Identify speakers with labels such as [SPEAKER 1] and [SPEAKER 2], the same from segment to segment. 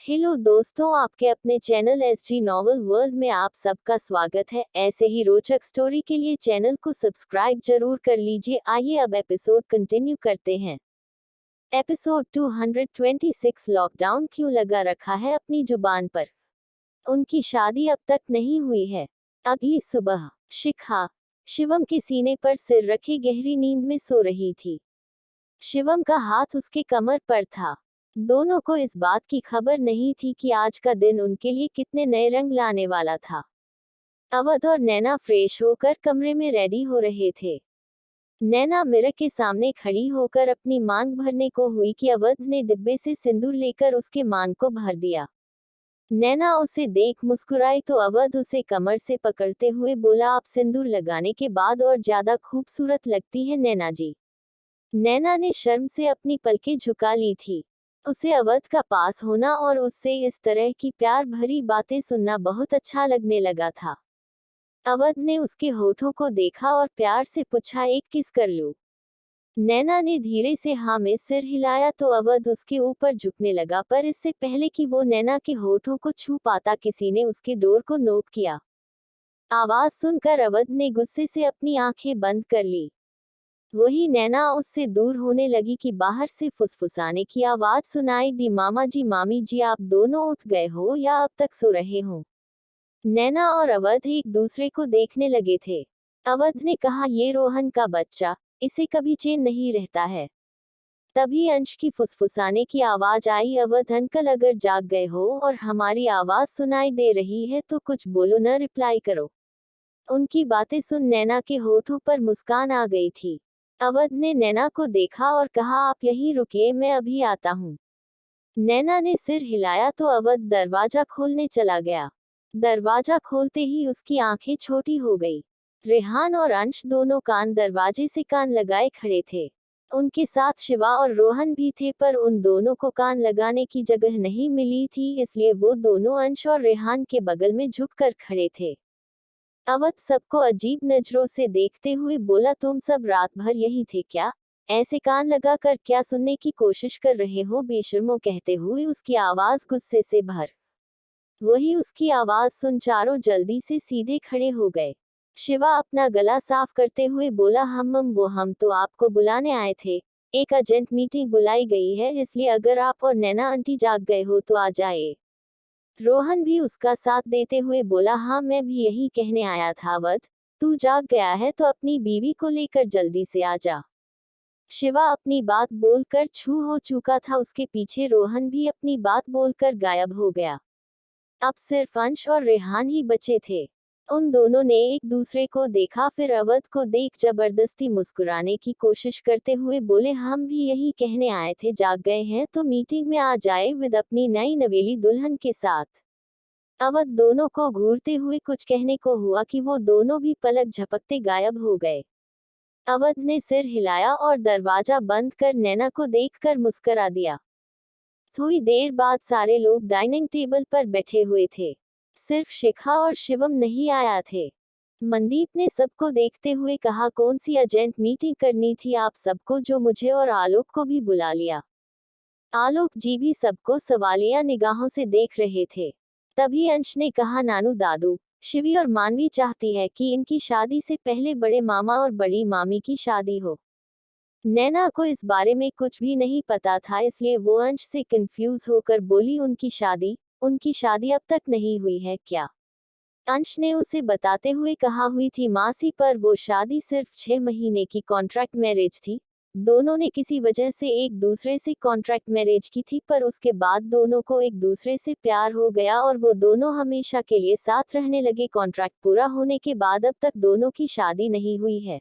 [SPEAKER 1] Hello दोस्तों, आपके अपने चैनल एसजी नॉवल वर्ल्ड में आप सबका स्वागत है। ऐसे ही रोचक स्टोरी के लिए चैनल को सब्सक्राइब जरूर कर लीजिए। आइए अब एपिसोड कंटिन्यू करते हैं। एपिसोड 226 लॉकडाउन क्यों लगा रखा है अपनी जुबान पर। उनकी शादी अब तक नहीं हुई है। अगली सुबह शिखा शिवम के सीने पर सिर रखे गहरी नींद में सो रही थी। शिवम का हाथ उसके कमर पर था। दोनों को इस बात की खबर नहीं थी कि आज का दिन उनके लिए कितने नए रंग लाने वाला था। अवध और नैना फ्रेश होकर कमरे में रेडी हो रहे थे। नैना मिरर के सामने खड़ी होकर अपनी मांग भरने को हुई कि अवध ने डिब्बे से सिंदूर लेकर उसके मांग को भर दिया। नैना उसे देख मुस्कुराई तो अवध उसे कमर से पकड़ते हुए बोला, आप सिंदूर लगाने के बाद और ज्यादा खूबसूरत लगती है नैना जी। नैना ने शर्म से अपनी पलकें झुका ली थी। उसे अवध का पास होना और उससे इस तरह की प्यार भरी बातें सुनना बहुत अच्छा लगने लगा था। अवध ने उसके होठों को देखा और प्यार से पूछा, एक किस कर लूं? नैना ने धीरे से हाँ में सिर हिलाया तो अवध उसके ऊपर झुकने लगा, पर इससे पहले कि वो नैना के होठों को छू पाता किसी ने उसके डोर को नोक किया। आवाज सुनकर अवध ने गुस्से से अपनी आंखें बंद कर ली। वही नैना उससे दूर होने लगी कि बाहर से फुसफुसाने की आवाज सुनाई दी, मामा जी मामी जी आप दोनों उठ गए हो या अब तक सो रहे हो? नैना और अवध एक दूसरे को देखने लगे थे। अवध ने कहा, ये रोहन का बच्चा, इसे कभी चैन नहीं रहता है। तभी अंश की फुसफुसाने की आवाज आई, अवध अंकल अगर जाग गए हो और हमारी आवाज सुनाई दे रही है तो कुछ बोलो न, रिप्लाई करो। उनकी बातें सुन नैना के होठों पर मुस्कान आ गई थी। अवध ने नैना को देखा और कहा, आप यहीं रुकिए, मैं अभी आता हूँ। नैना ने सिर हिलाया तो अवध दरवाजा खोलने चला गया। दरवाजा खोलते ही उसकी आंखें छोटी हो गई। रेहान और अंश दोनों कान दरवाजे से कान लगाए खड़े थे। उनके साथ शिवा और रोहन भी थे, पर उन दोनों को कान लगाने की जगह नहीं मिली थी, इसलिए वो दोनों अंश और रेहान के बगल में झुककर खड़े थे। अवध सबको अजीब नजरों से देखते हुए बोला, तुम सब रात भर यही थे क्या? ऐसे कान लगाकर क्या सुनने की कोशिश कर रहे हो बेशर्मो? कहते हुए उसकी आवाज गुस्से से भर। वही उसकी आवाज सुन चारों जल्दी से सीधे खड़े हो गए। शिवा अपना गला साफ करते हुए बोला, हम तो आपको बुलाने आए थे। एक अर्जेंट मीटिंग बुलाई गई है, इसलिए अगर आप और नैना आंटी जाग गए हो तो आ जाए। रोहन भी उसका साथ देते हुए बोला, हाँ मैं भी यही कहने आया था अवध, तू जाग गया है तो अपनी बीवी को लेकर जल्दी से आ जा। शिवा अपनी बात बोलकर छू हो चुका था, उसके पीछे रोहन भी अपनी बात बोलकर गायब हो गया। अब सिर्फ अंश और रेहान ही बचे थे। उन दोनों ने एक दूसरे को देखा, फिर अवध को देख जबरदस्ती मुस्कुराने की कोशिश करते हुए बोले, हम भी यही कहने आए थे, जाग गए हैं तो मीटिंग में आ जाए विद अपनी नई नवेली दुल्हन के साथ। अवध दोनों को घूरते हुए कुछ कहने को हुआ कि वो दोनों भी पलक झपकते गायब हो गए। अवध ने सिर हिलाया और दरवाजा बंद कर नैना को देखकर मुस्कुरा दिया। थोड़ी देर बाद सारे लोग डाइनिंग टेबल पर बैठे हुए थे। सिर्फ शिखा और शिवम नहीं आया थे। मनदीप ने सबको देखते हुए कहा, कौन सी अर्जेंट मीटिंग करनी थी आप सबको, जो मुझे और आलोक को भी बुला लिया? आलोक जी भी सबको सवालिया निगाहों से देख रहे थे। तभी अंश ने कहा, नानू दादू, शिवी और मानवी चाहती है कि इनकी शादी से पहले बड़े मामा और बड़ी मामी की शादी हो। नैना को इस बारे में कुछ भी नहीं पता था, इसलिए वो अंश से कंफ्यूज होकर बोली, उनकी शादी अब तक नहीं हुई है क्या? अंश ने उसे बताते हुए कहा, हुई थी मासी, पर वो शादी सिर्फ 6 महीने की कॉन्ट्रैक्ट मैरिज थी। दोनों ने किसी वजह से एक दूसरे से कॉन्ट्रैक्ट मैरिज की थी, पर उसके बाद दोनों को एक दूसरे से प्यार हो गया और वो दोनों हमेशा के लिए साथ रहने लगे। कॉन्ट्रैक्ट पूरा होने के बाद अब तक दोनों की शादी नहीं हुई है।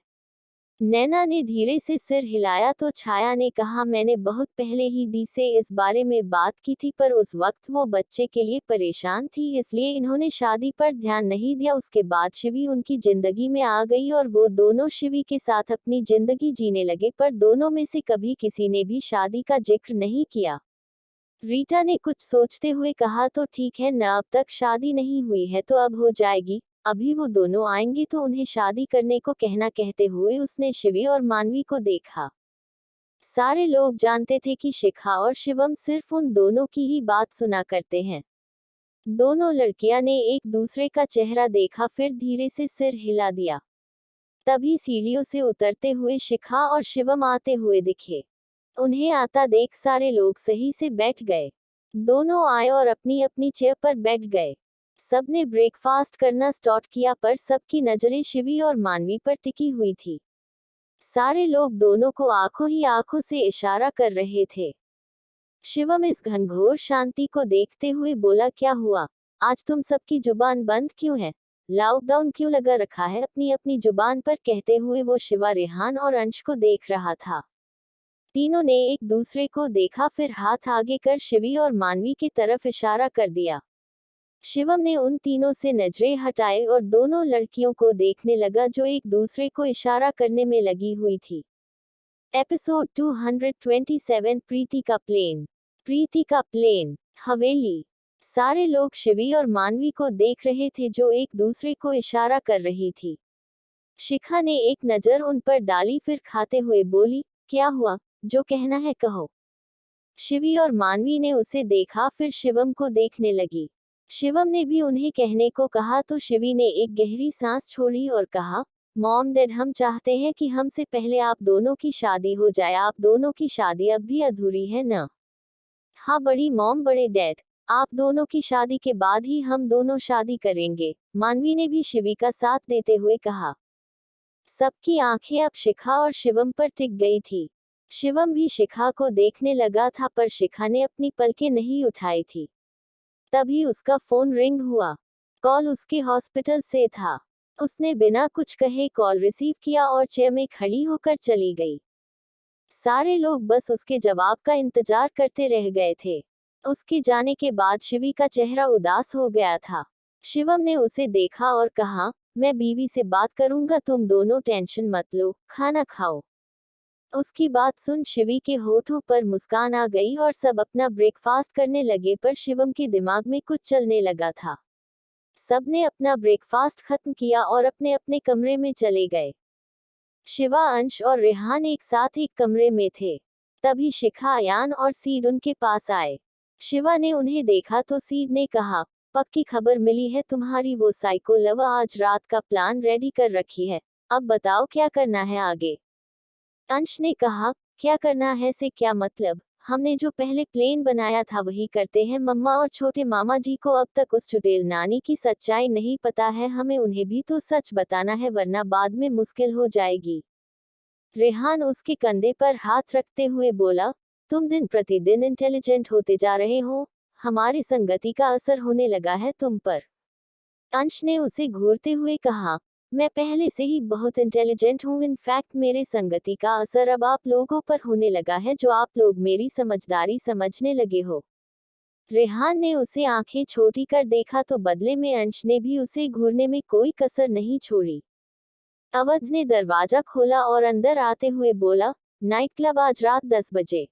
[SPEAKER 1] नैना ने धीरे से सिर हिलाया तो छाया ने कहा, मैंने बहुत पहले ही दी से इस बारे में बात की थी, पर उस वक्त वो बच्चे के लिए परेशान थी, इसलिए इन्होंने शादी पर ध्यान नहीं दिया। उसके बाद शिवी उनकी जिंदगी में आ गई और वो दोनों शिवी के साथ अपनी जिंदगी जीने लगे, पर दोनों में से कभी किसी ने भी शादी का जिक्र नहीं किया। रीटा ने कुछ सोचते हुए कहा, तो ठीक है न, अब तक शादी नहीं हुई है तो अब हो जाएगी। अभी वो दोनों आएंगे तो उन्हें शादी करने को कहना। कहते हुए उसने शिवी और मानवी को देखा। सारे लोग जानते थे कि शिखा और शिवम सिर्फ उन दोनों की ही बात सुना करते हैं। दोनों लड़कियां ने एक दूसरे का चेहरा देखा, फिर धीरे से सिर हिला दिया। तभी सीढ़ियों से उतरते हुए शिखा और शिवम आते हुए दिखे। उन्हें आता देख सारे लोग सही से बैठ गए। दोनों आए और अपनी अपनी चेयर पर बैठ गए। सबने ब्रेकफास्ट करना स्टार्ट किया, पर सबकी नजरें शिवी और मानवी पर टिकी हुई थी। सारे लोग दोनों को आंखों ही आंखों से इशारा कर रहे थे। शिवम इस घनघोर शांति को देखते हुए बोला, क्या हुआ? आज तुम सबकी जुबान बंद क्यों है? लॉकडाउन क्यों लगा रखा है अपनी अपनी जुबान पर? कहते हुए वो शिवा, रेहान और अंश को देख रहा था। तीनों ने एक दूसरे को देखा, फिर हाथ आगे कर शिवी और मानवी की तरफ इशारा कर दिया। शिवम ने उन तीनों से नजरें हटाए और दोनों लड़कियों को देखने लगा जो एक दूसरे को इशारा करने में लगी हुई थी। एपिसोड 227, प्रीति का प्लेन। प्रीति का प्लेन। हवेली। सारे लोग शिवी और मानवी को देख रहे थे जो एक दूसरे को इशारा कर रही थी। शिखा ने एक नजर उन पर डाली, फिर खाते हुए बोली, क्या हुआ? जो कहना है कहो। शिवी और मानवी ने उसे देखा, फिर शिवम को देखने लगी। शिवम ने भी उन्हें कहने को कहा तो शिवी ने एक गहरी सांस छोड़ी और कहा, मॉम डैड, हम चाहते हैं कि हमसे पहले आप दोनों की शादी हो जाए। आप दोनों की शादी अब भी अधूरी है ना? हाँ बड़ी मॉम, बड़े डैड, आप दोनों की शादी के बाद ही हम दोनों शादी करेंगे, मानवी ने भी शिवी का साथ देते हुए कहा। सबकी आंखें अब शिखा और शिवम पर टिक गई थी। शिवम भी शिखा को देखने लगा था, पर शिखा ने अपनी पलकें नहीं उठाई थी। तभी उसका फोन रिंग हुआ। कॉल उसके हॉस्पिटल से था। उसने बिना कुछ कहे कॉल रिसीव किया और चेयर में खड़ी होकर चली गई। सारे लोग बस उसके जवाब का इंतजार करते रह गए थे। उसके जाने के बाद शिवी का चेहरा उदास हो गया था। शिवम ने उसे देखा और कहा, मैं बीवी से बात करूंगा, तुम दोनों टेंशन मत लो, खाना खाओ। उसकी बात सुन शिवी के होठों पर मुस्कान आ गई और सब अपना ब्रेकफास्ट करने लगे, पर शिवम के दिमाग में कुछ चलने लगा था। सबने अपना ब्रेकफास्ट खत्म किया और अपने अपने कमरे में चले गए। शिवा, अंश और रेहान एक साथ एक कमरे में थे। तभी शिखा, अयान और सीड उनके पास आए। शिवा ने उन्हें देखा तो सीड ने कहा, पक्की खबर मिली है तुम्हारी वो साइको लव आज रात का प्लान रेडी कर रखी है, अब बताओ क्या करना है आगे? अंश ने कहा, क्या करना है से क्या मतलब? हमने जो पहले प्लेन बनाया था वही करते हैं। मम्मा और छोटे मामा जी को अब तक उस चुड़ैल नानी की सच्चाई नहीं पता है, हमें उन्हें भी तो सच बताना है, वरना बाद में मुश्किल हो जाएगी। रेहान उसके कंधे पर हाथ रखते हुए बोला, तुम दिन प्रतिदिन इंटेलिजेंट होते जा रहे हो, हमारी संगति का असर होने लगा है तुम पर। अंश ने उसे घूरते हुए कहा, मैं पहले से ही बहुत इंटेलिजेंट हूँ, इनफैक्ट मेरे संगति का असर अब आप लोगों पर होने लगा है, जो आप लोग मेरी समझदारी समझने लगे हो। रेहान ने उसे आंखें छोटी कर देखा तो बदले में अंश ने भी उसे घूरने में कोई कसर नहीं छोड़ी। अवध ने दरवाजा खोला और अंदर आते हुए बोला, नाइट क्लब आज रात 10 बजे।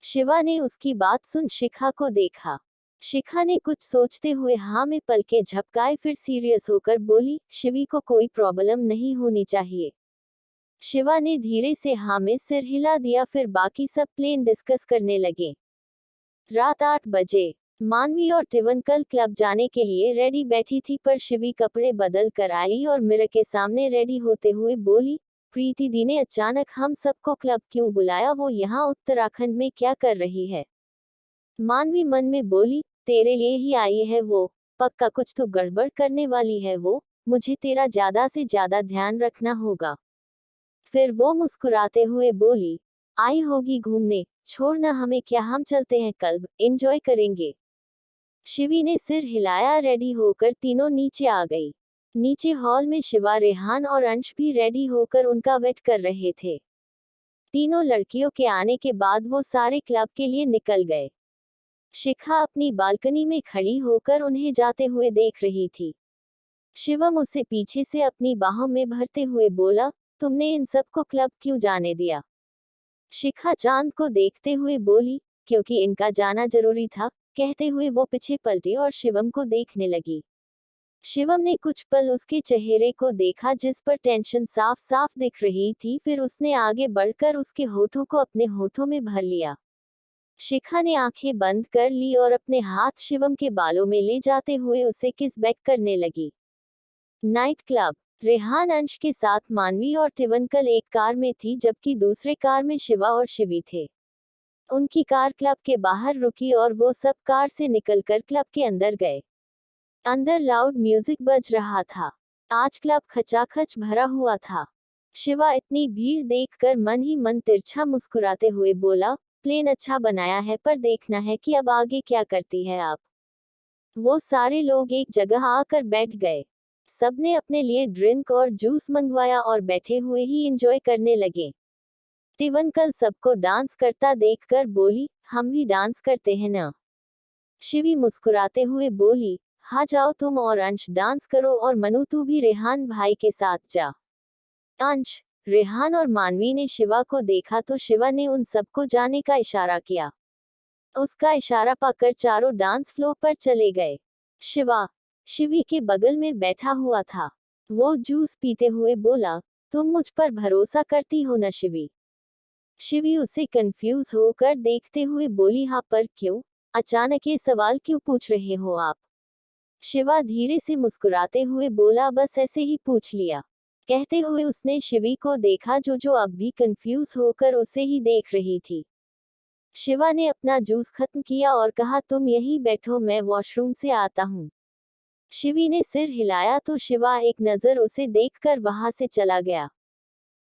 [SPEAKER 1] शिवा ने उसकी बात सुन शिखा को देखा। शिखा ने कुछ सोचते हुए हाँ में पलके झपकाए, फिर सीरियस होकर बोली, शिवी को कोई प्रॉब्लम नहीं होनी चाहिए। शिवा ने धीरे से हाँ में सिर हिला दिया, फिर बाकी सब प्लेन डिस्कस करने लगे। रात 8 बजे मानवी और टिवनकल क्लब जाने के लिए रेडी बैठी थी, पर शिवी कपड़े बदल कर आई और मिरर के सामने रेडी होते हुए बोली, प्रीति दी ने अचानक हम सबको क्लब क्यों बुलाया? वो यहाँ उत्तराखंड में क्या कर रही है? मानवी मन में बोली, तेरे लिए ही आई है वो, पक्का कुछ तो गड़बड़ करने वाली है वो, मुझे तेरा ज्यादा से ज्यादा ध्यान रखना होगा। फिर वो मुस्कुराते हुए बोली, आई होगी घूमने, छोड़ना हमें क्या, हम चलते हैं क्लब, एंजॉय करेंगे। शिवी ने सिर हिलाया। रेडी होकर तीनों नीचे आ गई। नीचे हॉल में शिवा, रेहान और अंश भी रेडी होकर उनका वेट कर रहे थे। तीनों लड़कियों के आने के बाद वो सारे क्लब के लिए निकल गए। शिखा अपनी बालकनी में खड़ी होकर उन्हें जाते हुए देख रही थी। शिवम उसे पीछे से अपनी बाहों में भरते हुए बोला, तुमने इन सबको क्लब क्यों जाने दिया? शिखा चांद को देखते हुए बोली, क्योंकि इनका जाना जरूरी था। कहते हुए वो पीछे पलटी और शिवम को देखने लगी। शिवम ने कुछ पल उसके चेहरे को देखा जिस पर टेंशन साफ साफ दिख रही थी, फिर उसने आगे बढ़कर उसके होठों को अपने होठों में भर लिया। शिखा ने आंखें बंद कर ली और अपने हाथ शिवम के बालों में ले जाते हुए उसे किस बैक करने लगी। Night club. रेहान अंश के साथ मानवी और टिवनकल एक कार में थी, जबकि दूसरे कार में शिवा और शिवी थे। उनकी कार क्लब के बाहर रुकी और वो सब कार से निकलकर क्लब के अंदर गए। अंदर लाउड म्यूजिक बज रहा था। आज क्लब खचाखच भरा हुआ था। शिवा इतनी भीड़ देखकर मन ही मन तिरछा मुस्कुराते हुए बोला, प्लेन अच्छा बनाया है, पर देखना है कि अब आगे क्या करती है आप। वो सारे लोग एक जगह आकर बैठ गए। सबने अपने लिए ड्रिंक और जूस मंगवाया और बैठे हुए ही एंजॉय करने लगे। तिवनकल सबको डांस करता देखकर बोली, हम भी डांस करते हैं ना। शिवी मुस्कुराते हुए बोली, हाँ जाओ तुम और अंश डांस करो, और मनु तू भी रेहान भाई के साथ जा। अंश, रेहान और मानवी ने शिवा को देखा तो शिवा ने उन सबको जाने का इशारा किया। उसका इशारा पाकर चारों डांस फ्लोर पर चले गए। शिवा शिवी के बगल में बैठा हुआ था। वो जूस पीते हुए बोला, तुम मुझ पर भरोसा करती हो ना शिवी। शिवी उसे कंफ्यूज होकर देखते हुए बोली, हाँ पर क्यों, अचानक ये सवाल क्यों पूछ रहे हो आप। शिवा धीरे से मुस्कुराते हुए बोला, बस ऐसे ही पूछ लिया। कहते हुए उसने शिवी को देखा जो अब भी कंफ्यूज होकर उसे ही देख रही थी। शिवा ने अपना जूस खत्म किया और कहा, तुम यहीं बैठो, मैं वॉशरूम से आता हूँ। शिवी ने सिर हिलाया तो शिवा एक नजर उसे देखकर वहां से चला गया।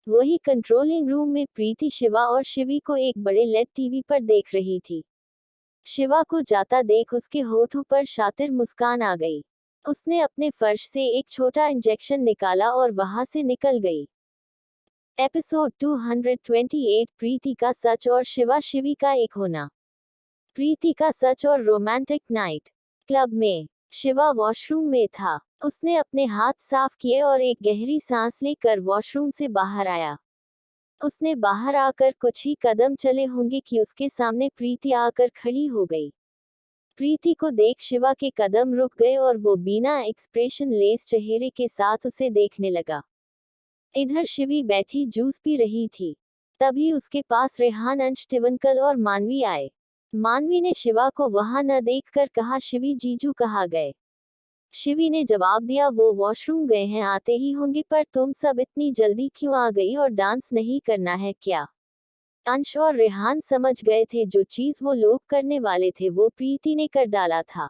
[SPEAKER 1] वही कंट्रोलिंग रूम में प्रीति शिवा और शिवी को एक बड़े लेड टीवी पर देख रही थी। शिवा को जाता देख उसके होठों पर शातिर मुस्कान आ गई। उसने अपने फर्श से एक छोटा इंजेक्शन निकाला और वहां से निकल गई। एपिसोड 228, प्रीति का सच और शिवा शिवी का एक होना। प्रीति का सच और रोमांटिक नाइट। क्लब में शिवा वॉशरूम में था। उसने अपने हाथ साफ किए और एक गहरी सांस लेकर वॉशरूम से बाहर आया। उसने बाहर आकर कुछ ही कदम चले होंगे कि उसके सामने प्रीति आकर खड़ी हो गई। प्रीति को देख शिवा के कदम रुक गए और वो बिना एक्सप्रेशन लेस चेहरे के साथ उसे देखने लगा। इधर शिवी बैठी जूस पी रही थी। तभी उसके पास रेहान अंश टिवनकल और मानवी आए। मानवी ने शिवा को वहां न देखकर कहा, शिवी जीजू कहाँ गए। शिवी ने जवाब दिया, वो वॉशरूम गए हैं, आते ही होंगे, पर तुम सब इतनी जल्दी क्यों आ गई और डांस नहीं करना है क्या। अंश और रेहान समझ गए थे जो चीज वो लोग करने वाले थे वो प्रीति ने कर डाला था।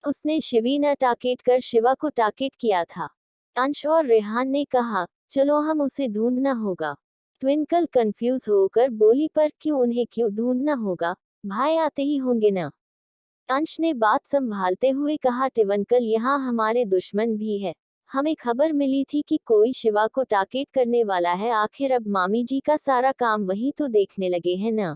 [SPEAKER 1] उसने शिवी न टारगेट कर शिवा को टारगेट किया था। अंश और रेहान ने कहा, चलो हम उसे ढूंढना होगा। ट्विंकल कंफ्यूज होकर बोली, पर क्यों, उन्हें क्यों ढूंढना होगा, भाई आते ही होंगे ना। अंश ने बात संभालते हुए कहा, टिवनकल यहाँ हमारे दुश्मन भी है। हमें खबर मिली थी कि कोई शिवा को टारगेट करने वाला है, आखिर अब मामी जी का सारा काम वही तो देखने लगे हैं ना।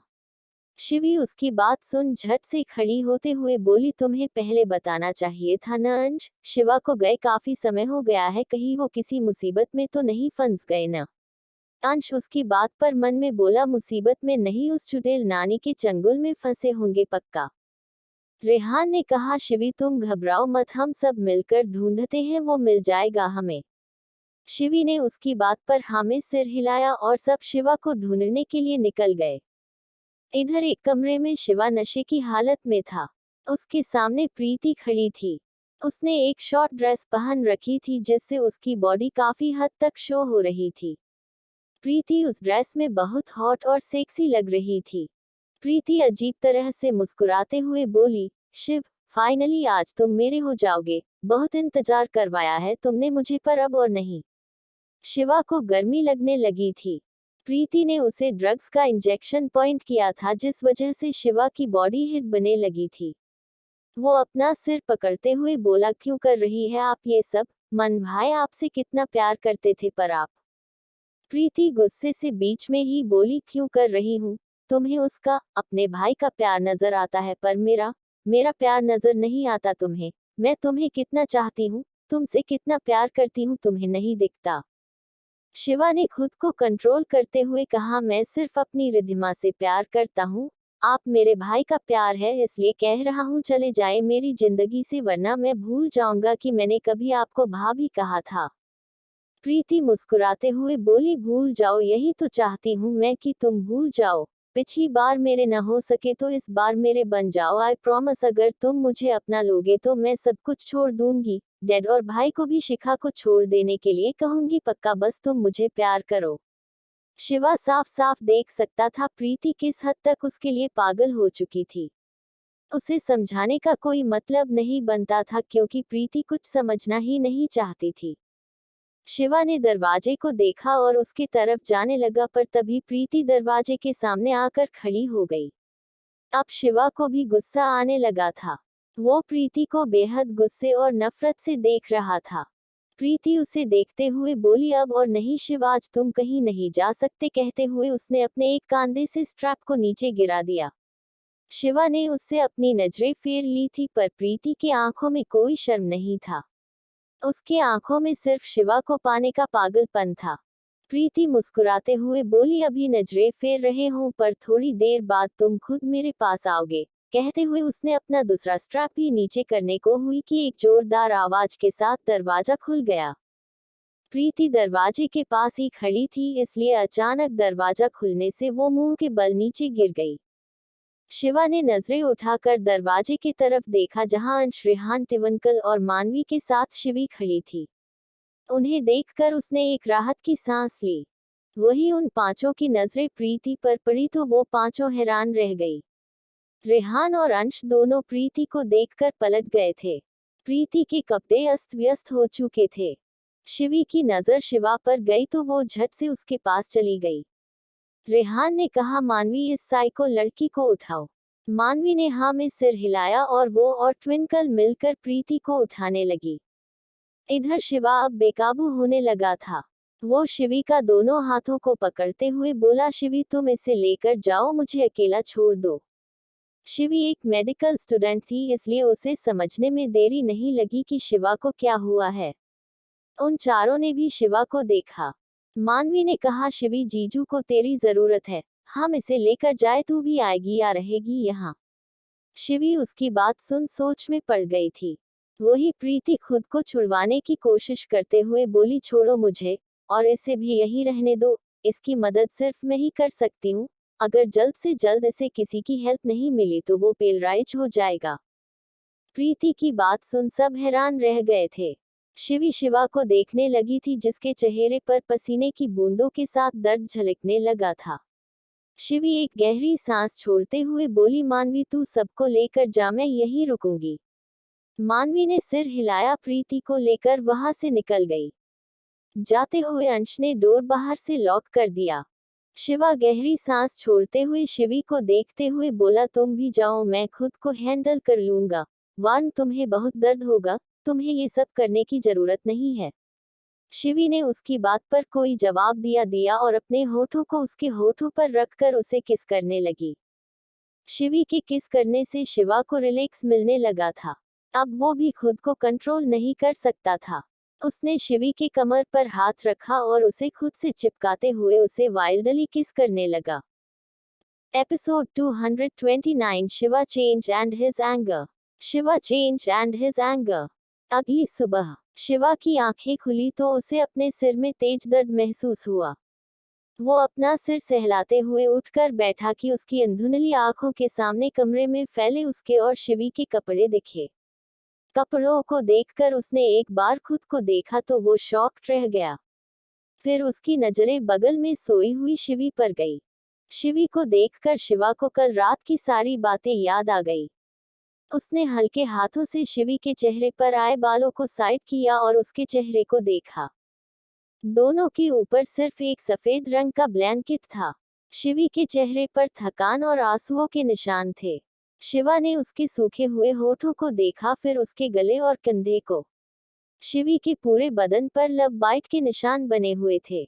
[SPEAKER 1] शिवी उसकी बात सुन झट से खड़ी होते हुए बोली, तुम्हें पहले बताना चाहिए था ना अंश, शिवा को गए काफी समय हो गया है, कहीं वो किसी मुसीबत में तो नहीं फंस गए ना। अंश उसकी बात पर मन में बोला, मुसीबत में नहीं, उस चुड़ैल नानी के चंगुल में फंसे होंगे पक्का। रेहान ने कहा, शिवी तुम घबराओ मत, हम सब मिलकर ढूंढते हैं, वो मिल जाएगा हमें। शिवी ने उसकी बात पर हाँ में सिर हिलाया और सब शिवा को ढूंढने के लिए निकल गए। इधर एक कमरे में शिवा नशे की हालत में था। उसके सामने प्रीति खड़ी थी। उसने एक शॉर्ट ड्रेस पहन रखी थी जिससे उसकी बॉडी काफी हद तक शो हो रही थी। प्रीति उस ड्रेस में बहुत हॉट और सेक्सी लग रही थी। प्रीति अजीब तरह से मुस्कुराते हुए बोली, शिव, फाइनली आज तुम मेरे हो जाओगे, बहुत इंतजार करवाया है तुमने मुझे, पर अब और नहीं। शिवा को गर्मी लगने लगी थी। प्रीति ने उसे ड्रग्स का इंजेक्शन पॉइंट किया था जिस वजह से शिवा की बॉडी हिट बनने लगी थी। वो अपना सिर पकड़ते हुए बोला, क्यों कर रही है आप ये सब, मन भाई आपसे कितना प्यार करते थे पर आप। प्रीति गुस्से से बीच में ही बोली, क्यों कर रही हूँ, तुम्हें उसका, अपने भाई का प्यार नजर आता है पर मेरा प्यार नजर नहीं आता तुम्हें। मैं तुम्हें कितना चाहती हूँ, तुमसे कितना प्यार करती हूँ, तुम्हें नहीं दिखता। शिवा ने खुद को कंट्रोल करते हुए कहा, मैं सिर्फ अपनी रिद्धिमा से प्यार करता हूँ, आप मेरे भाई का प्यार है इसलिए कह रहा हूँ चले जाए मेरी जिंदगी से वरना मैं भूल जाऊंगा कि मैंने कभी आपको भाभी कहा था। प्रीति मुस्कुराते हुए बोली भूल जाओ यही तो चाहती हूँ मैं कि तुम भूल जाओ। पिछली बार मेरे न हो सके तो इस बार मेरे बन जाओ आई प्रॉमिस अगर तुम मुझे अपना लोगे तो मैं सब कुछ छोड़ दूंगी। डैड और भाई को भी शिखा को छोड़ देने के लिए कहूंगी पक्का बस तुम मुझे प्यार करो। शिवा साफ साफ देख सकता था प्रीति किस हद तक उसके लिए पागल हो चुकी थी। उसे समझाने का कोई मतलब नहीं बनता था क्योंकि प्रीति कुछ समझना ही नहीं चाहती थी। शिवा ने दरवाजे को देखा और उसकी तरफ जाने लगा पर तभी प्रीति दरवाजे के सामने आकर खड़ी हो गई। अब शिवा को भी गुस्सा आने लगा था। वो प्रीति को बेहद गुस्से और नफरत से देख रहा था। प्रीति उसे देखते हुए बोली अब और नहीं शिवा आज तुम कहीं नहीं जा सकते कहते हुए उसने अपने एक कंधे से स्ट्रैप को नीचे गिरा दिया। शिवा ने उससे अपनी नजरें फेर ली थी पर प्रीति की आंखों में कोई शर्म नहीं था। उसके आंखों में सिर्फ शिवा को पाने का पागलपन था। प्रीति मुस्कुराते हुए बोली अभी नजरें फेर रहे हूं पर थोड़ी देर बाद तुम खुद मेरे पास आओगे। कहते हुए उसने अपना दूसरा स्ट्रैप ही नीचे करने को हुई कि एक जोरदार आवाज के साथ दरवाजा खुल गया। प्रीति दरवाजे के पास ही खड़ी थी इसलिए अचानक दरवाजा खुलने से वो मुंह के बल नीचे गिर गई। शिवा ने नजरें उठाकर दरवाजे की तरफ देखा जहां अंश रेहान टिवनकल और मानवी के साथ शिवी खड़ी थी। उन्हें देखकर उसने एक राहत की सांस ली। वही उन पांचों की नजरें प्रीति पर पड़ी तो वो पांचों हैरान रह गई। रेहान और अंश दोनों प्रीति को देखकर पलट गए थे। प्रीति के कपड़े अस्त व्यस्त हो चुके थे। शिवी की नजर शिवा पर गई तो वो झट से उसके पास चली गई। रेहान ने कहा मानवी इस साइको लड़की को उठाओ। मानवी ने हाँ में सिर हिलाया और वो और ट्विंकल मिलकर प्रीति को उठाने लगी। इधर शिवा अब बेकाबू होने लगा था। वो शिवी का दोनों हाथों को पकड़ते हुए बोला शिवी तुम इसे लेकर जाओ मुझे अकेला छोड़ दो। शिवी एक मेडिकल स्टूडेंट थी इसलिए उसे समझने में देरी नहीं लगी कि शिवा को क्या हुआ है। उन चारों ने भी शिवा को देखा। मानवी ने कहा शिवी जीजू को तेरी जरूरत है, हम इसे लेकर जाए तू भी आएगी या रहेगी यहाँ। शिवी उसकी बात सुन सोच में पड़ गई थी। वही प्रीति खुद को छुड़वाने की कोशिश करते हुए बोली छोड़ो मुझे और इसे भी यहीं रहने दो, इसकी मदद सिर्फ मैं ही कर सकती हूँ। अगर जल्द से जल्द इसे किसी की हेल्प नहीं मिली तो वो पैरालाइज हो जाएगा। प्रीति की बात सुन सब हैरान रह गए थे। शिवी शिवा को देखने लगी थी जिसके चेहरे पर पसीने की बूंदों के साथ दर्द झलकने लगा था। शिवी एक गहरी सांस छोड़ते हुए बोली मानवी तू सबको लेकर जा मैं यहीं रुकूंगी। मानवी ने सिर हिलाया प्रीति को लेकर वहां से निकल गई। जाते हुए अंश ने डोर बाहर से लॉक कर दिया। शिवा गहरी सांस छोड़ते हुए शिवी को देखते हुए बोला तुम भी जाओ मैं खुद को हैंडल कर लूंगा। वार्न तुम्हें बहुत दर्द होगा, तुम्हें ये सब करने की जरूरत नहीं है। शिवी ने उसकी बात पर कोई जवाब दिया और अपने होठों को उसके होठों पर रखकर उसे किस करने लगी। शिवी के किस करने से शिवा को रिलैक्स मिलने लगा था। अब वो भी खुद को कंट्रोल नहीं कर सकता था। उसने शिवी के कमर पर हाथ रखा और उसे खुद से चिपकाते हुए उसे वाइल्डली किस करने लगा। Episode 229 Shiva change and his anger. Shiva change and his anger. अगली सुबह शिवा की आंखें खुली तो उसे अपने सिर में तेज दर्द महसूस हुआ। वो अपना सिर सहलाते हुए उठकर बैठा कि उसकी अंधुनली आंखों के सामने कमरे में फैले उसके और शिवी के कपड़े दिखे। कपड़ों को देखकर उसने एक बार खुद को देखा तो वो शॉक्ड रह गया। फिर उसकी नजरें बगल में सोई हुई शिवी पर गई। शिवी को देखकर शिवा को कल रात की सारी बातें याद आ गई। उसने हल्के हाथों से शिवी के चेहरे पर आए बालों को साइड किया और उसके चेहरे को देखा। दोनों के ऊपर सिर्फ एक सफेद रंग का ब्लैंकेट था। शिवी के चेहरे पर थकान और आंसुओं के निशान थे। शिवा ने उसके सूखे हुए होठों को देखा फिर उसके गले और कंधे को। शिवी के पूरे बदन पर लव बाइट के निशान बने हुए थे,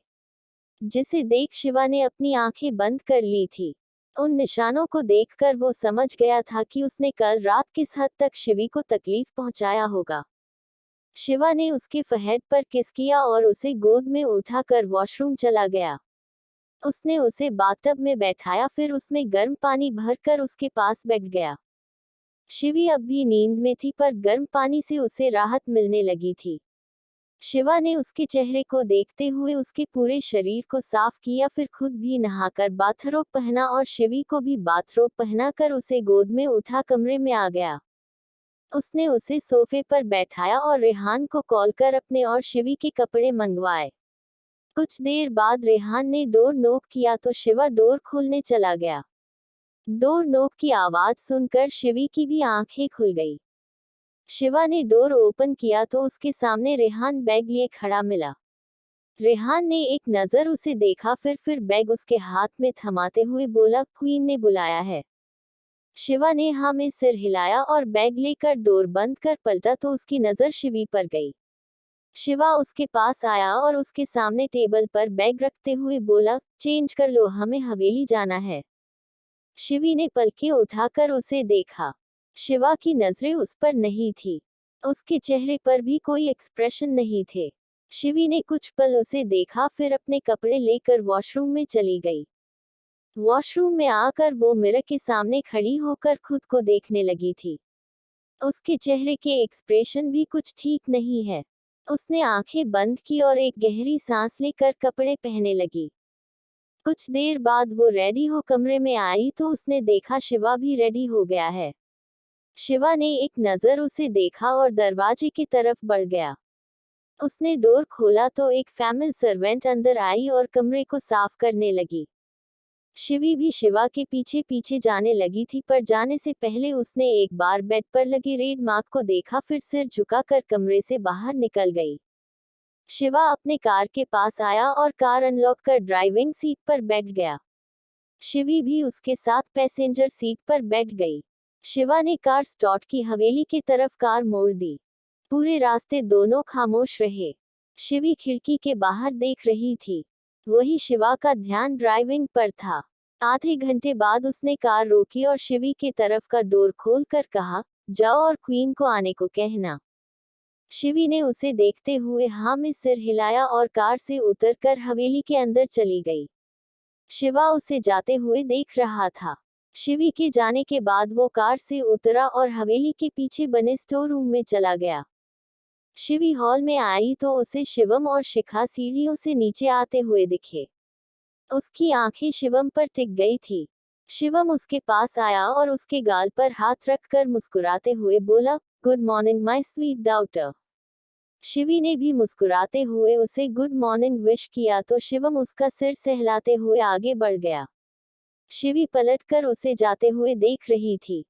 [SPEAKER 1] जिसे देख शिवा ने अपनी आंखें बंद कर ली थी। उन निशानों को देखकर वो समझ गया था कि उसने कल रात किस हद तक शिवी को तकलीफ पहुंचाया होगा। शिवा ने उसके फरहेद पर किस किया और उसे गोद में उठाकर वॉशरूम चला गया। उसने उसे बाथटब में बैठाया, फिर उसमें गर्म पानी भरकर उसके पास बैठ गया। शिवी अब भी नींद में थी, पर गर्म पानी से उसे राहत मिलने लगी थी। शिवा ने उसके चेहरे को देखते हुए उसके पूरे शरीर को साफ किया, फिर खुद भी नहाकर बाथरोब पहना और शिवी को भी बाथरोब पहनाकर उसे गोद में उठा कमरे में आ गया। उसने उसे सोफे पर बैठाया और रेहान को कॉल कर अपने और शिवी के कपड़े मंगवाए। कुछ देर बाद रेहान ने डोर नॉक किया तो शिवा डोर खोलने चला गया। डोर नॉक की आवाज सुनकर शिवी की भी आंखें खुल गई। शिवा ने डोर ओपन किया तो उसके सामने रेहान बैग लिए खड़ा मिला। रेहान ने एक नजर उसे देखा, फिर बैग उसके हाथ में थमाते हुए बोला, क्वीन ने बुलाया है। शिवा ने हाँ में सिर हिलाया और बैग लेकर डोर बंद कर पलटा तो उसकी नजर शिवी पर गई। शिवा उसके पास आया और उसके सामने टेबल पर बैग रखते हुए बोला, चेंज कर लो, हमें हवेली जाना है। शिवी ने पलकें उठाकर उसे देखा। शिवा की नजरें उस पर नहीं थी। उसके चेहरे पर भी कोई एक्सप्रेशन नहीं थे। शिवी ने कुछ पल उसे देखा, फिर अपने कपड़े लेकर वॉशरूम में चली गई। वॉशरूम में आकर वो मिरर के सामने खड़ी होकर खुद को देखने लगी थी। उसके चेहरे के एक्सप्रेशन भी कुछ ठीक नहीं है। उसने आंखें बंद की और एक गहरी सांस लेकर कपड़े पहनने लगी। कुछ देर बाद वो रेडी हो कमरे में आई तो उसने देखा शिवा भी रेडी हो गया है। शिवा ने एक नजर उसे देखा और दरवाजे की तरफ बढ़ गया। उसने डोर खोला तो एक फीमेल सर्वेंट अंदर आई और कमरे को साफ करने लगी। शिवी भी शिवा के पीछे पीछे जाने लगी थी, पर जाने से पहले उसने एक बार बेड पर लगे रेड मार्क को देखा, फिर सिर झुकाकर कमरे से बाहर निकल गई। शिवा अपने कार के पास आया और कार अनलॉक कर ड्राइविंग सीट पर बैठ गया। शिवी भी उसके साथ पैसेंजर सीट पर बैठ गई। शिवा ने कार स्टार्ट की, हवेली की तरफ कार मोड़ दी। पूरे रास्ते दोनों खामोश रहे। शिवी खिड़की के बाहर देख रही थी। वही शिवा का ध्यान ड्राइविंग पर था। आधे घंटे बाद उसने कार रोकी और शिवी के तरफ का डोर खोलकर कहा, जाओ और क्वीन को आने को कहना। शिवी ने उसे देखते हुए हाँ में सिर हिलाया और कार से उतरकर हवेली के अंदर चली गई। शिवा उसे जाते हुए देख रहा था। शिवी के जाने के बाद वो कार से उतरा और हवेली के पीछे बने स्टोर रूम में चला गया। शिवी हॉल में आई तो उसे शिवम और शिखा सीढ़ियों से नीचे आते हुए दिखे। उसकी आंखें शिवम पर टिक गई थी। शिवम उसके पास आया और उसके गाल पर हाथ रखकर मुस्कुराते हुए बोला, good morning my sweet daughter. Shivi ने भी मुस्कुराते हुए उसे गुड मॉर्निंग विश किया तो शिवम उसका सिर सहलाते हुए आगे बढ़ गया। शिवी पलटकर उसे जाते हुए देख रही थी।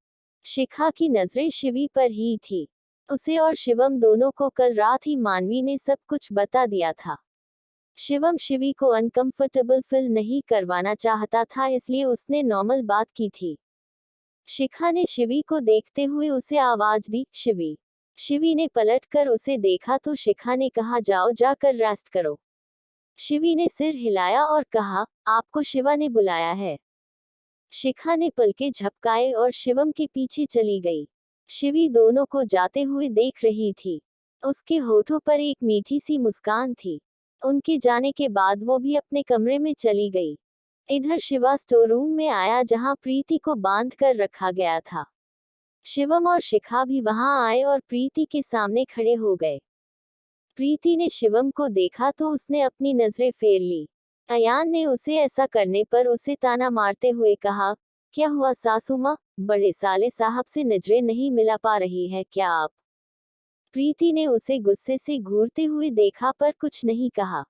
[SPEAKER 1] शिखा की नजरें शिवी पर ही थी। उसे और शिवम दोनों को कल रात ही मानवी ने सब कुछ बता दिया था। शिवम शिवी को अनकंफर्टेबल फील नहीं करवाना चाहता था, इसलिए उसने नॉर्मल बात की थी। शिखा ने शिवी को देखते हुए उसे आवाज दी, शिवी। शिवी ने पलटकर उसे देखा तो शिखा ने कहा, जाओ जाकर रेस्ट करो। शिवी ने सिर हिलाया और कहा, आपको शिवा ने बुलाया है। शिखा ने पलके झपकाए और शिवम के पीछे चली गई। शिवी दोनों को जाते हुए देख रही थी। उसके होठों पर एक मीठी सी मुस्कान थी। उनके जाने के बाद वो भी अपने कमरे में चली गई। इधर शिवा स्टोर रूम में आया जहां प्रीति को बांध कर रखा गया था। शिवम और शिखा भी वहां आए और प्रीति के सामने खड़े हो गए। प्रीति ने शिवम को देखा तो उसने अपनी नजरें फेर ली। अयान ने उसे ऐसा करने पर उसे ताना मारते हुए कहा, क्या हुआ सासू माँ, बड़े साले साहब से नजरें नहीं मिला पा रही है क्या आप? प्रीति ने उसे गुस्से से घूरते हुए देखा पर कुछ नहीं कहा।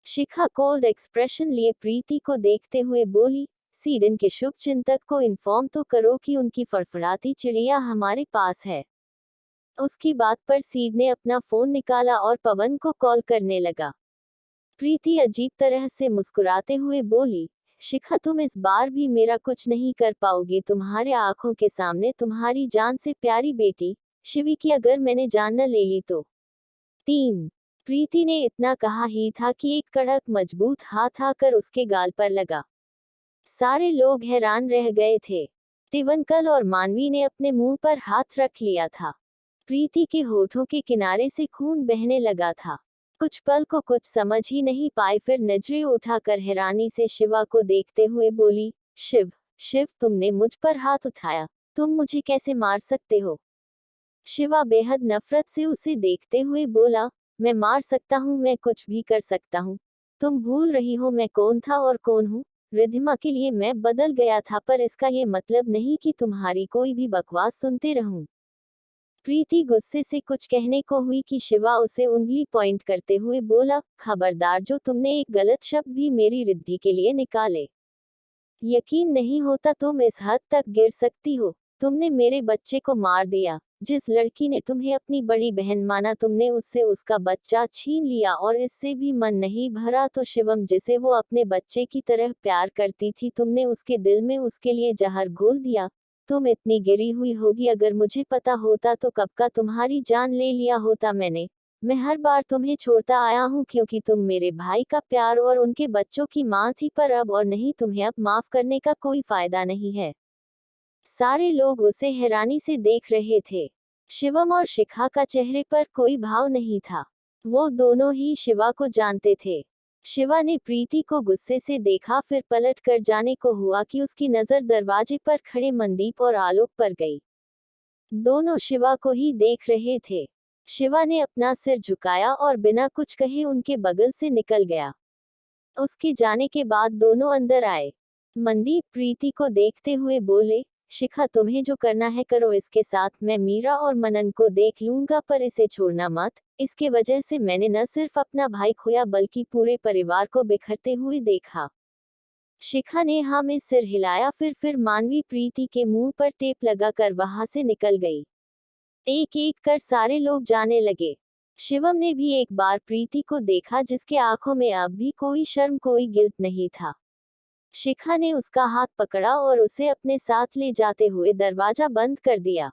[SPEAKER 1] शिखा कोल्ड एक्सप्रेशन लिए प्रीति को देखते हुए बोली, सीडन के शुभ चिंतक को इन्फॉर्म तो करो कि उनकी फड़फड़ाती चिड़िया हमारे पास है। उसकी बात पर सीड ने अपना फोन निकाला और पवन को कॉल करने लगा। प्रीति अजीब तरह से मुस्कुराते हुए बोली, शिखा तुम इस बार भी मेरा कुछ नहीं कर पाओगे। तुम्हारे आंखों के सामने तुम्हारी जान से प्यारी बेटी शिवी की अगर मैंने जान न ले ली तो। 3 प्रीति ने इतना कहा ही था कि एक कड़क मजबूत हाथ आकर उसके गाल पर लगा। सारे लोग हैरान रह गए थे। तिवनकल और मानवी ने अपने मुंह पर हाथ रख लिया था। प्रीति के होठों के किनारे से खून बहने लगा था। कुछ पल को कुछ समझ ही नहीं पाई, फिर नजरें उठाकर हैरानी से शिवा को देखते हुए बोली, शिव, शिव तुमने मुझ पर हाथ उठाया, तुम मुझे कैसे मार सकते हो? शिवा बेहद नफरत से उसे देखते हुए बोला, मैं मार सकता हूँ, मैं कुछ भी कर सकता हूँ। तुम भूल रही हो मैं कौन था और कौन हूँ। रिद्धिमा के लिए मैं बदल गया था, पर इसका ये मतलब नहीं कि तुम्हारी कोई भी बकवास सुनते रहूं। प्रीति गुस्से से कुछ कहने को हुई कि शिवा उसे उंगली पॉइंट करते हुए बोला, खबरदार जो तुमने एक गलत शब्द भी मेरी रिद्धि के लिए निकाले। यकीन नहीं होता तुम इस हद तक गिर सकती हो। तुमने मेरे बच्चे को मार दिया। जिस लड़की ने तुम्हें अपनी बड़ी बहन माना, तुमने उससे उसका बच्चा छीन लिया, और इससे भी मन नहीं भरा तो शिवम, जिसे वो अपने बच्चे की तरह प्यार करती थी, तुमने उसके दिल में उसके लिए जहर घोल दिया। तुम इतनी गिरी हुई होगी, अगर मुझे पता होता तो कब का तुम्हारी जान ले लिया होता मैंने। मैं हर बार तुम्हें छोड़ता आया हूँ क्योंकि तुम मेरे भाई का प्यार और उनके बच्चों की माँ थी, पर अब और नहीं, तुम्हें अब माफ करने का कोई फायदा नहीं है। सारे लोग उसे हैरानी से देख रहे थे। शिवम और शिखा का चेहरे पर कोई भाव नहीं था। वो दोनों ही शिवा को जानते थे। शिवा ने प्रीति को गुस्से से देखा, फिर पलट कर जाने को हुआ कि उसकी नजर दरवाजे पर खड़े मनदीप और आलोक पर गई। दोनों शिवा को ही देख रहे थे। शिवा ने अपना सिर झुकाया और बिना कुछ कहे उनके बगल से निकल गया। उसके जाने के बाद दोनों अंदर आए। मनदीप प्रीति को देखते हुए बोले, शिखा तुम्हें जो करना है करो इसके साथ, मैं मीरा और मनन को देख लूंगा, पर इसे छोड़ना मत। इसके वजह से मैंने न सिर्फ अपना भाई खोया बल्कि पूरे परिवार को बिखरते हुए देखा। शिखा ने हाँ में सिर हिलाया, फिर मानवी प्रीति के मुंह पर टेप लगाकर वहां से निकल गई। एक एक कर सारे लोग जाने लगे। शिवम ने भी एक बार प्रीति को देखा, जिसके आंखों में अब भी कोई शर्म कोई गिल्ट नहीं था। शिखा ने उसका हाथ पकड़ा और उसे अपने साथ ले जाते हुए दरवाजा बंद कर दिया।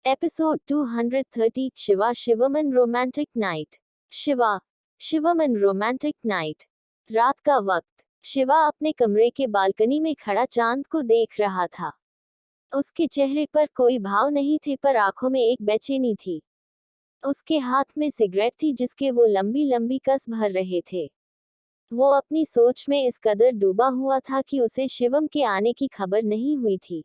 [SPEAKER 1] Episode 230, Shiva Shivaman romantic night. Shiva Shivaman romantic night. रात का वक्त। शिवा अपने कमरे के बालकनी में खड़ा चांद को देख रहा था। उसके चेहरे पर कोई भाव नहीं थे, पर आंखों में एक बेचैनी थी। उसके हाथ में सिगरेट थी, जिसके वो लंबी लंबी कस भर रहे थे। वो अपनी सोच में इस कदर डूबा हुआ था कि उसे शिवम के आने की खबर नहीं हुई थी।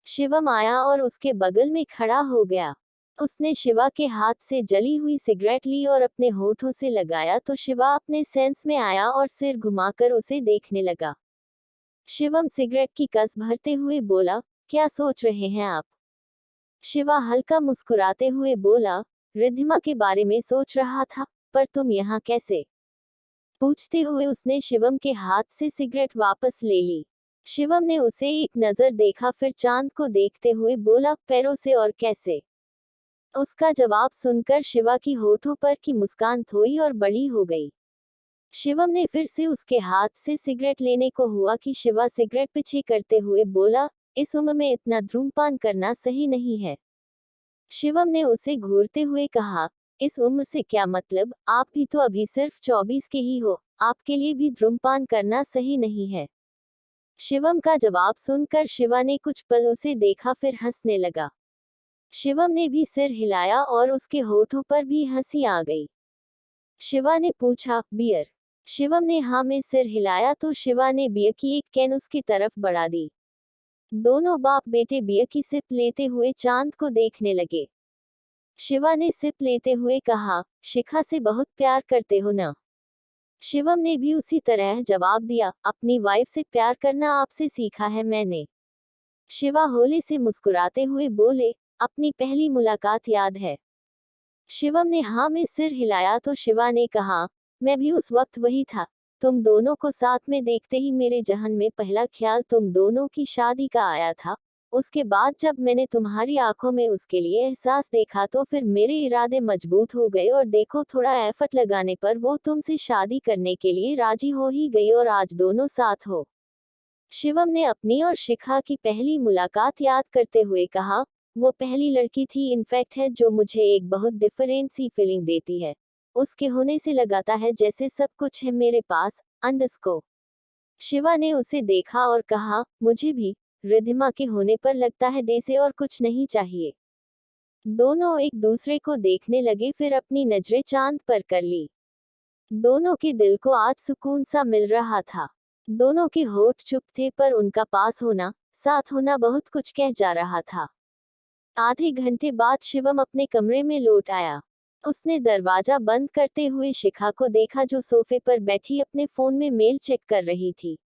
[SPEAKER 1] शिवम आया और उसके बगल में खड़ा हो गया। उसने शिवा के हाथ से जली हुई सिगरेट ली और अपने होठों से लगाया तो शिवा अपने सेंस में आया और सिर घुमाकर उसे देखने लगा। शिवम सिगरेट की कस भरते हुए बोला, क्या सोच रहे हैं आप? शिवा हल्का मुस्कुराते हुए बोला, रिद्धिमा के बारे में सोच रहा था। पर तुम यहाँ कैसे? पूछते हुए उसने शिवम के हाथ से सिगरेट वापस ले ली। शिवम ने उसे एक नजर देखा, फिर चांद को देखते हुए बोला, पैरों से और कैसे? उसका जवाब सुनकर शिवा की होठों पर की मुस्कान थोड़ी और बड़ी हो गई। शिवम ने फिर से उसके हाथ से सिगरेट लेने को हुआ कि शिवा सिगरेट पीछे करते हुए बोला, इस उम्र में इतना धूम्रपान करना सही नहीं है। शिवम ने उसे घूरते हुए कहा, इस उम्र से क्या मतलब, आप भी तो अभी सिर्फ 24 के ही हो, आपके लिए भी धूम्रपान करना सही नहीं है। शिवम का जवाब सुनकर शिवा ने कुछ पल उसे देखा, फिर हंसने लगा। शिवम ने भी सिर हिलाया और उसके होठों पर भी हंसी आ गई। शिवा ने पूछा, बियर? शिवम ने हाँ में सिर हिलाया तो शिवा ने बियर की एक कैन उसकी तरफ बढ़ा दी। दोनों बाप बेटे बियर की सिप लेते हुए चांद को देखने लगे। शिवा ने सिप लेते हुए कहा, शिखा से बहुत प्यार करते हो ना? शिवम ने भी उसी तरह जवाब दिया, अपनी वाइफ से प्यार करना आपसे सीखा है मैंने। शिवा होले से मुस्कुराते हुए बोले, अपनी पहली मुलाकात याद है? शिवम ने हाँ में सिर हिलाया तो शिवा ने कहा, मैं भी उस वक्त वही था। तुम दोनों को साथ में देखते ही मेरे जहन में पहला ख्याल तुम दोनों की शादी का आया था। उसके बाद जब मैंने तुम्हारी आंखों में उसके लिए एहसास देखा तो फिर मेरे इरादे मजबूत हो गए, और देखो थोड़ा एफर्ट लगाने पर वो तुमसे शादी करने के लिए राजी हो ही गई और आज दोनों साथ हो। शिवम ने अपनी और शिखा की पहली मुलाकात याद करते हुए कहा, वो पहली लड़की थी इनफैक्ट है जो मुझे एक बहुत डिफरेंट सी फीलिंग देती है। उसके होने से लगाता है जैसे सब कुछ है मेरे पास। अंडरस्को। शिवा ने उसे देखा और कहा, मुझे भी। रिद्धिमा के होने पर लगता है जैसे और कुछ नहीं चाहिए। दोनों एक दूसरे को देखने लगे, फिर अपनी नजरें चांद पर कर ली। दोनों के दिल को आज सुकून सा मिल रहा था। दोनों के होठ चुप थे, पर उनका पास होना, साथ होना बहुत कुछ कह जा रहा था। आधे घंटे बाद शिवम अपने कमरे में लौट आया। उसने दरवाजा बंद करते हुए शिखा को देखा, जो सोफे पर बैठी अपने फोन में मेल चेक कर रही थी।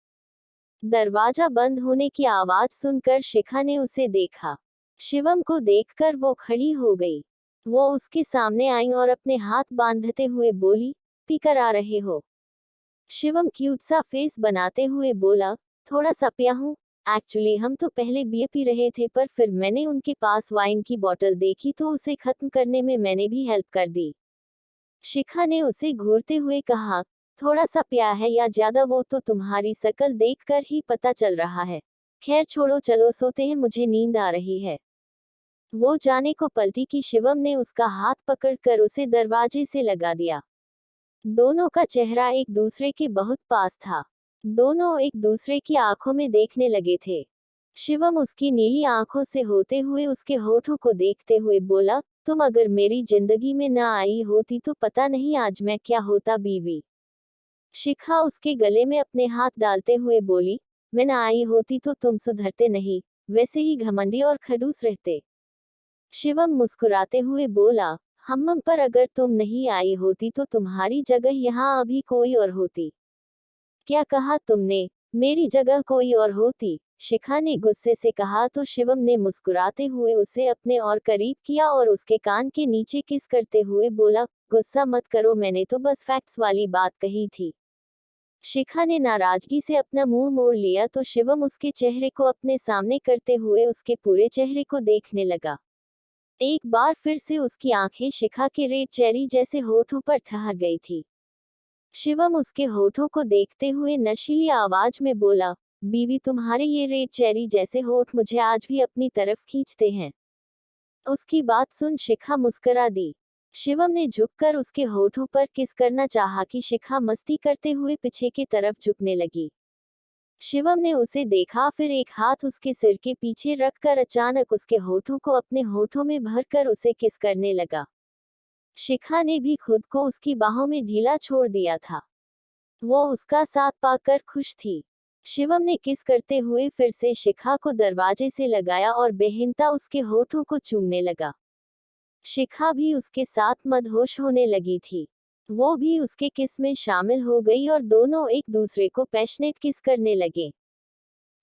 [SPEAKER 1] दरवाजा बंद होने की आवाज सुनकर शिखा ने उसे देखा। शिवम को देखकर वो खड़ी हो गई। वो उसके सामने आई और अपने हाथ बांधते हुए बोली, पीकर आ रहे हो? शिवम क्यूट सा फेस बनाते हुए बोला, थोड़ा सा पिया हूँ। एक्चुअली हम तो पहले बियर पी रहे थे, पर फिर मैंने उनके पास वाइन की बोतल देखी तो उसे खत्म करने में मैंने भी हेल्प कर दी। शिखा ने उसे घूरते हुए कहा, थोड़ा सा पिया है या ज्यादा वो तो तुम्हारी शक्ल देखकर ही पता चल रहा है। खैर छोड़ो, चलो सोते हैं, मुझे नींद आ रही है। वो जाने को पलटी कि शिवम ने उसका हाथ पकड़कर उसे दरवाजे से लगा दिया। दोनों का चेहरा एक दूसरे के बहुत पास था। दोनों एक दूसरे की आंखों में देखने लगे थे। शिवम उसकी नीली आंखों से होते हुए उसके होठों को देखते हुए बोला, तुम अगर मेरी जिंदगी में ना आई होती तो पता नहीं आज मैं क्या होता बीवी। शिखा उसके गले में अपने हाथ डालते हुए बोली, मैं ना आई होती तो तुम सुधरते नहीं, वैसे ही घमंडी और खड़ूस रहते। शिवम मुस्कुराते हुए बोला, हम पर अगर तुम नहीं आई होती तो तुम्हारी जगह यहाँ अभी कोई और होती। क्या कहा तुमने? मेरी जगह कोई और होती? शिखा ने गुस्से से कहा तो शिवम ने मुस्कुराते हुए उसे अपने और करीब किया और उसके कान के नीचे किस करते हुए बोला, गुस्सा मत करो, मैंने तो बस फैक्ट्स वाली बात कही थी। शिखा ने नाराजगी से अपना मुंह मोड़ लिया तो शिवम उसके चेहरे को अपने सामने करते हुए उसके पूरे चेहरे को देखने लगा। एक बार फिर से उसकी आंखें शिखा के रेड चेरी जैसे होठों पर ठहर गई थी। शिवम उसके होठों को देखते हुए नशीली आवाज में बोला, बीवी तुम्हारे ये रेड चेरी जैसे होठ मुझे आज भी अपनी तरफ खींचते हैं। उसकी बात सुन शिखा मुस्कुरा दी। शिवम ने झुककर उसके होठों पर किस करना चाहा कि शिखा मस्ती करते हुए पीछे की तरफ झुकने लगी। शिवम ने उसे देखा, फिर एक हाथ उसके सिर के पीछे रखकर अचानक उसके होठों को अपने होठों में भरकर उसे किस करने लगा। शिखा ने भी खुद को उसकी बाहों में ढीला छोड़ दिया था। वो उसका साथ पाकर खुश थी। शिवम ने किस करते हुए फिर से शिखा को दरवाजे से लगाया और बेहिंता उसके होठों को चूमने लगा। शिखा भी उसके साथ मदहोश होने लगी थी। वो भी उसके किस में शामिल हो गई और दोनों एक दूसरे को पैशनेट किस करने लगे।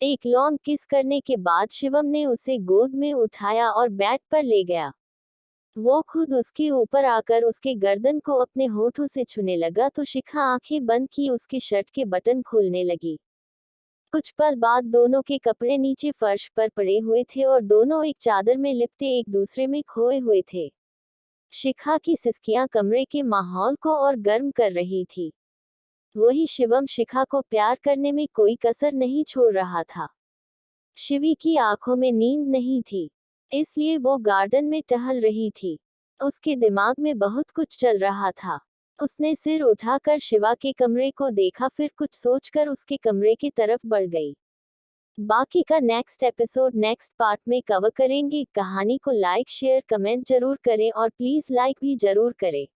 [SPEAKER 1] एक लॉन्ग किस करने के बाद शिवम ने उसे गोद में उठाया और बेड पर ले गया। वो खुद उसके ऊपर आकर उसके गर्दन को अपने होठों से छूने लगा तो शिखा आंखें बंद की उसके शर्ट के बटन खोलने लगी। कुछ पल बाद दोनों के कपड़े नीचे फर्श पर पड़े हुए थे और दोनों एक चादर में लिपटे एक दूसरे में खोए हुए थे। शिखा की सिसकियां कमरे के माहौल को और गर्म कर रही थी। वही शिवम शिखा को प्यार करने में कोई कसर नहीं छोड़ रहा था। शिवी की आंखों में नींद नहीं थी, इसलिए वो गार्डन में टहल रही थी। उसके दिमाग में बहुत कुछ चल रहा था। उसने सिर उठाकर शिवा के कमरे को देखा, फिर कुछ सोचकर उसके कमरे की तरफ बढ़ गई। बाकी का नेक्स्ट एपिसोड नेक्स्ट पार्ट में कवर करेंगे। कहानी को लाइक शेयर कमेंट जरूर करें और प्लीज लाइक भी जरूर करें।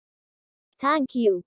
[SPEAKER 1] Thank you.